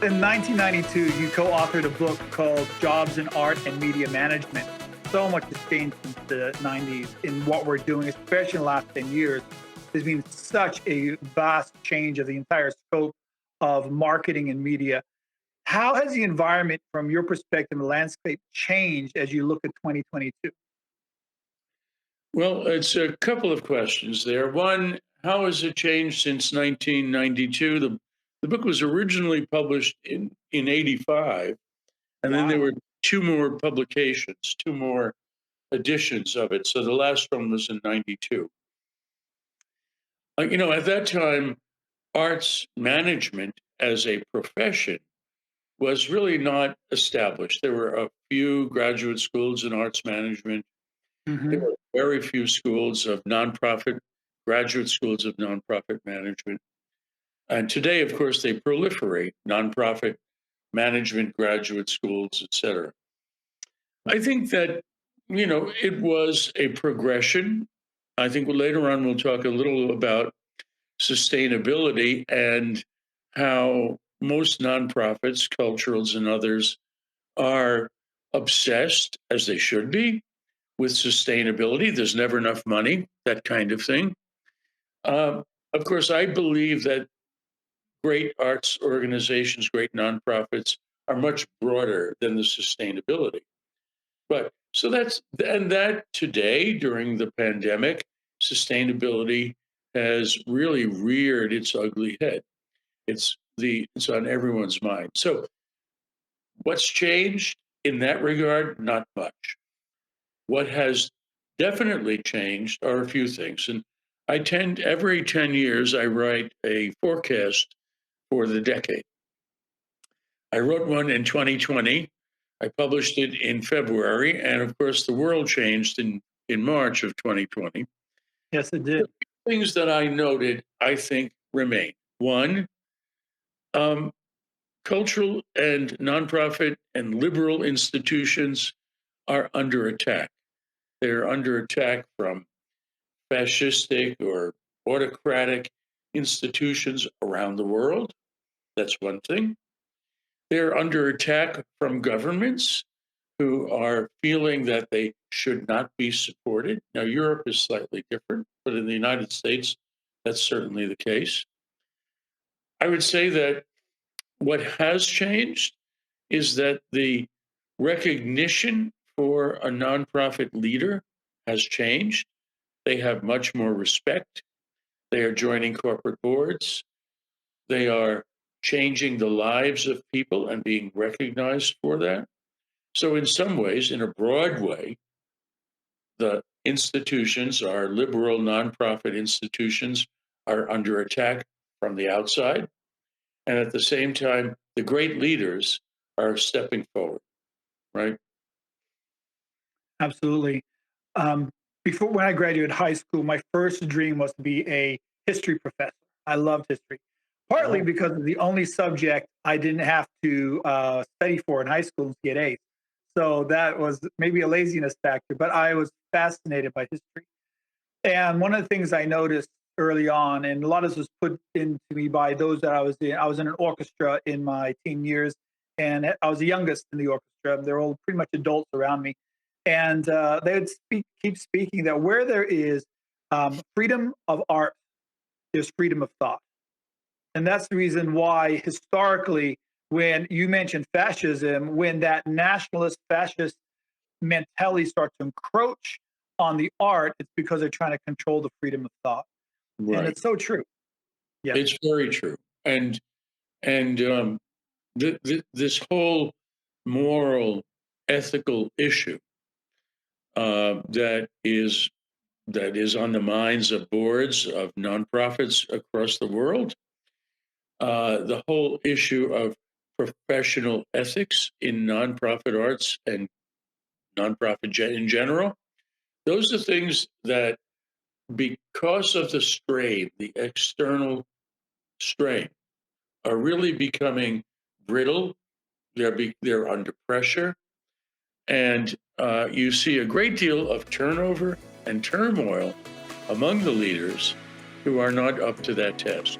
In 1992, you co-authored a book called Jobs in Art and Media Management. So much has changed since the 90s in what we're doing, especially in the last 10 years. There's been such a vast change of the entire scope of marketing and media. How has the environment, from your perspective, the landscape changed as you look at 2022? Well, it's a couple of questions there. One, how has it changed since 1992? The book was originally published in 85, and then there Wow. were two more publications, two more editions of it. So the last one was in 92. At that time, arts management as a profession was really not established. There were a few graduate schools in arts management. There Hmm. were very few schools of nonprofit, graduate schools of nonprofit management. And today, of course, they proliferate nonprofit management, graduate schools, et cetera. I think that, it was a progression. I think later on we'll talk a little about sustainability and how most nonprofits, culturals, and others are obsessed, as they should be, with sustainability. There's never enough money, that kind of thing. Of course, I believe that great arts organizations, great nonprofits are much broader than the sustainability. But so that today during the pandemic, sustainability has really reared its ugly head. It's on everyone's mind. So what's changed in that regard? Not much. What has definitely changed are a few things. And every 10 years, I write a forecast for the decade. I wrote one in 2020. I published it in February. And of course, the world changed in March of 2020. Yes, it The did. things that I noted, I think, remain. One, um, cultural and nonprofit and liberal institutions are under attack. They're under attack from fascistic or autocratic institutions around the world. That's one thing. They're under attack from governments who are feeling that they should not be supported. Now, Europe is slightly different, but in the United States, that's certainly the case. I would say that what has changed is that the recognition for a nonprofit leader has changed. They have much more respect. They are joining corporate boards. They are changing the lives of people and being recognized for that. So, in some ways, in a broad way, the institutions, our liberal nonprofit institutions, are under attack from the outside. And at the same time, the great leaders are stepping forward, right? Absolutely. Um, Before, when I graduated high school, my first dream was to be a history professor. I loved history, partly Uh, because it's the only subject I didn't have to study for in high school to get A's. So that was maybe a laziness factor, but I was fascinated by history. And one of the things I noticed early on, and a lot of this was put into me by those that I was in an orchestra in my teen years, and I was the youngest in the orchestra. They're all pretty much adults around me. And they would keep speaking that where there is freedom of art, there's freedom of thought. And that's the reason why historically, when you mentioned fascism, when that nationalist fascist mentality starts to encroach on the art, it's because they're trying to control the freedom of thought. And right. it's so true. Yes. It's very true. And this whole moral, ethical issue that is on the minds of boards of nonprofits across the world, the whole issue of professional ethics in nonprofit arts and in general, those are things that, because of the strain, the external strain, are really becoming brittle. They're under pressure, and you see a great deal of turnover and turmoil among the leaders who are not up to that task.